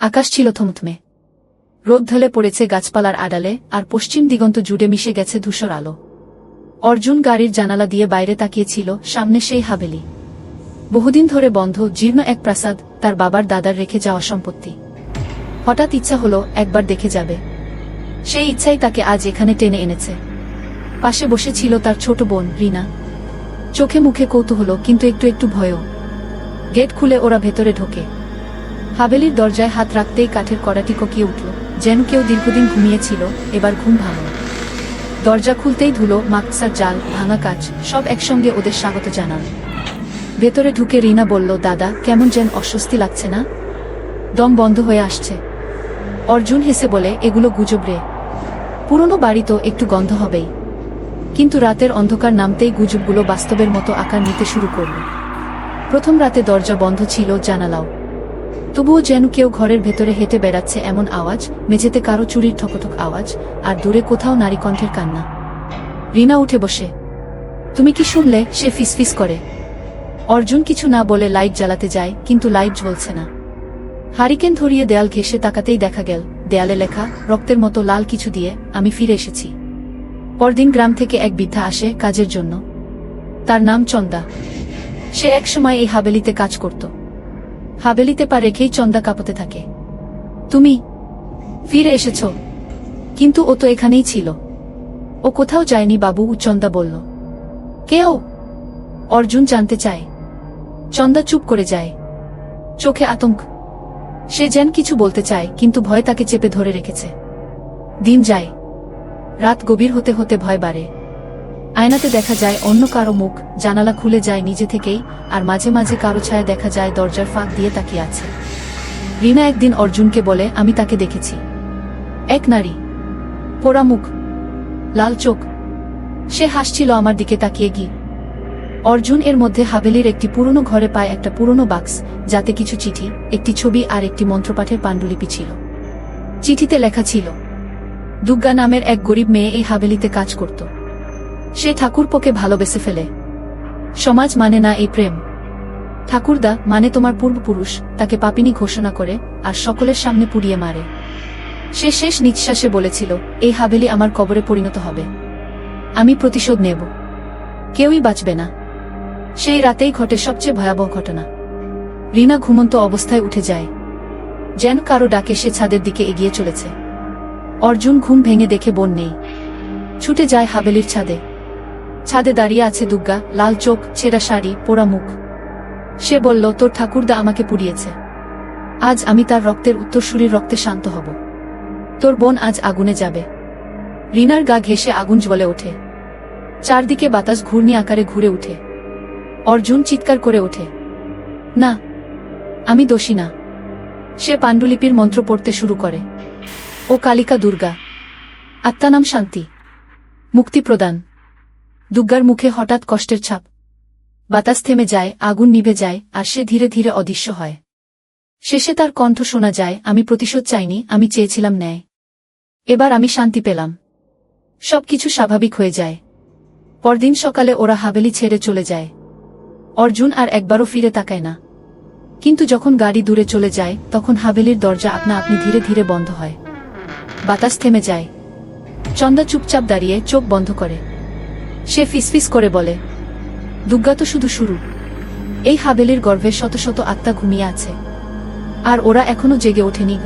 আকাশ ছিল থমথমে। রোদ ঢলে পড়েছে গাছপালার আড়ালে, আর পশ্চিম দিগন্ত জুড়ে মিশে গেছে ধূসর আলো। অর্জুন গাড়ির জানালা দিয়ে বাইরে তাকিয়েছিল, সামনে সেই হাভেলি। বহুদিন ধরে বন্ধ, জীর্ণ এক প্রাসাদ, তার বাবার দাদার রেখে যাওয়া সম্পত্তি। হঠাৎ ইচ্ছা হলো একবার দেখে যাবে। সেই ইচ্ছাই তাকে আজ এখানে টেনে এনেছে। পাশে বসে ছিল তার ছোট বোন রিনা। চোখে মুখে কৌতূহল, কিন্তু একটু একটু ভয়ও। গেট খুলে ওরা ভেতরে ঢোকে। হাভেলির দরজায় হাত রাখতেই কাঠের কড়াটি ককিয়ে উঠল, যেন কেউ দীর্ঘদিন ঘুমিয়েছিল, এবার ঘুম ভাঙল। দরজা খুলতেই ধুলো, মাকসার জাল, ভাঙা কাচ, সব একসঙ্গে ওদের স্বাগত জানাল। ভেতরে ঢুকে রিনা বলল, দাদা, কেমন যেন অস্বস্তি লাগছে না? দম বন্ধ হয়ে আসছে। অর্জুন হেসে বলে, এগুলো গুজব রে। পুরনো বাড়ি তো একটু গন্ধ হবেই। কিন্তু রাতের অন্ধকার নামতেই গুজবগুলো বাস্তবের মতো আকার নিতে শুরু করল। প্রথম রাতে দরজা বন্ধ ছিল, জানালাও। তবুও যেন কেউ ঘরের ভেতরে হেঁটে বেড়াচ্ছে এমন আওয়াজ, মেঝেতে কারো চুরির ঠকঠক আওয়াজ, আর দূরে কোথাও নারী কণ্ঠের কান্না। রিনা উঠে বসে। তুমি কি শুনলে? সে ফিসফিস করে। অর্জুন কিছু না বলে লাইট জ্বালাতে যায়, কিন্তু লাইট জ্বলছে না। হারিকেন ধরিয়ে দেয়াল ঘেঁষে তাকাতেই দেখা গেল, দেয়ালে লেখা রক্তের মতো লাল কিছু দিয়ে, আমি ফিরে এসেছি। পরদিন গ্রাম থেকে এক বৃদ্ধা আসে কাজের জন্য। তার নাম চন্দা। সে একসময় এই হাভেলিতে কাজ করত। হাভেলিতে পা রেখেই চন্দা কাঁপতে থাকে। তুমি ফিরে এসেছ? কিন্তু ও তো এখানেই ছিল। ও কোথাও যায়নি বাবু, চন্দা বলল। কেউ? অর্জুন জানতে চায়। চন্দা চুপ করে যায়, চোখে আতঙ্ক। সে যেন কিছু বলতে চায়, কিন্তু ভয় তাকে চেপে ধরে রেখেছে। দিন যায়, রাত গভীর হতে হতে ভয় বাড়ে। আয়নাতে দেখা যায় অন্য কারো মুখ, জানালা খুলে যায় নিজে থেকেই, আর মাঝে মাঝে কারো ছায়া দেখা যায় দরজার ফাঁক দিয়ে তাকিয়ে আছে। রিনা একদিন অর্জুনকে বলে, আমি তাকে দেখেছি। এক নারী, পোড়া মুখ, লাল চোখ। সে হাসছিল আমার দিকে তাকিয়ে গিয়ে। অর্জুন এর মধ্যে হাভেলির একটি পুরনো ঘরে পায় একটা পুরনো বাক্স, যাতে কিছু চিঠি, একটি ছবি আর একটি মন্ত্রপাঠের পাণ্ডুলিপি ছিল। চিঠিতে লেখা ছিল, দুর্গা নামের এক গরিব মেয়ে এই হাভেলিতে কাজ করত। সে ঠাকুরপোকে ভালোবেসে ফেলে। সমাজ মানে না এই প্রেম। ঠাকুরদা মানে তোমার পূর্বপুরুষ তাকে পাপিনী ঘোষণা করে, আর সকলের সামনে পুড়িয়ে মারে। সে শেষ নিঃশ্বাসে বলেছিল, এই হাভেলি আমার কবরে পরিণত হবে। আমি প্রতিশোধ নেব। কেউই বাঁচবে না। সেই রাতেই ঘটে সবচেয়ে ভয়াবহ ঘটনা। রিনা ঘুমন্ত অবস্থায় উঠে যায়। যেন কারো ডাকে সে ছাদের দিকে এগিয়ে চলেছে। অর্জুন ঘুম ভেঙে দেখে বোন নেই। ছুটে যায় হাভেলির ছাদে। ছাদে দাঁড়িয়ে আছে দুর্গা, লাল চোখ, ছেঁড়া শাড়ি, পোড়া মুখ। সে বলল, তোর ঠাকুরদা আমাকে পুড়িয়েছে। আজ আমি তার রক্তের উত্তরসূরির রক্তে শান্ত হব। তোর বোন আজ আগুনে যাবে। রিনার গা ঘেঁষে আগুন জ্বলে ওঠে। চারদিকে বাতাস ঘূর্ণি আকারে ঘুরে উঠে। অর্জুন চিৎকার করে ওঠে, না, আমি দোষী না। সে পাণ্ডুলিপির মন্ত্র পড়তে শুরু করে। ও কালিকা দুর্গা, আত্মানাম শান্তি, মুক্তি প্রদান। দুর্গার মুখে হঠাৎ কষ্টের ছাপ। বাতাস থেমে যায়, আগুন নিভে যায়, আর সে ধীরে ধীরে অদৃশ্য হয়। শেষে তার কণ্ঠ শোনা যায়, আমি প্রতিশোধ চাইনি, আমি চেয়েছিলাম ন্যায়। এবার আমি শান্তি পেলাম। সবকিছু স্বাভাবিক হয়ে যায়। পরদিন সকালে ওরা হাভেলি ছেড়ে চলে যায়। অর্জুন আর একবারও ফিরে তাকায় না। কিন্তু যখন গাড়ি দূরে চলে যায়, তখন হাভেলির দরজা আপনা আপনি ধীরে ধীরে বন্ধ হয়। বাতাস থেমে যায়। চন্দা চুপচাপ দাঁড়িয়ে চোখ বন্ধ করে। সে ফিসফিস করে বলে, দুর্গা তো শুধু শুরু। এই হাভেলির গর্ভে শত শত আত্মা ঘুমিয়ে আছে, আর ওরা এখনো জেগে ওঠেনি।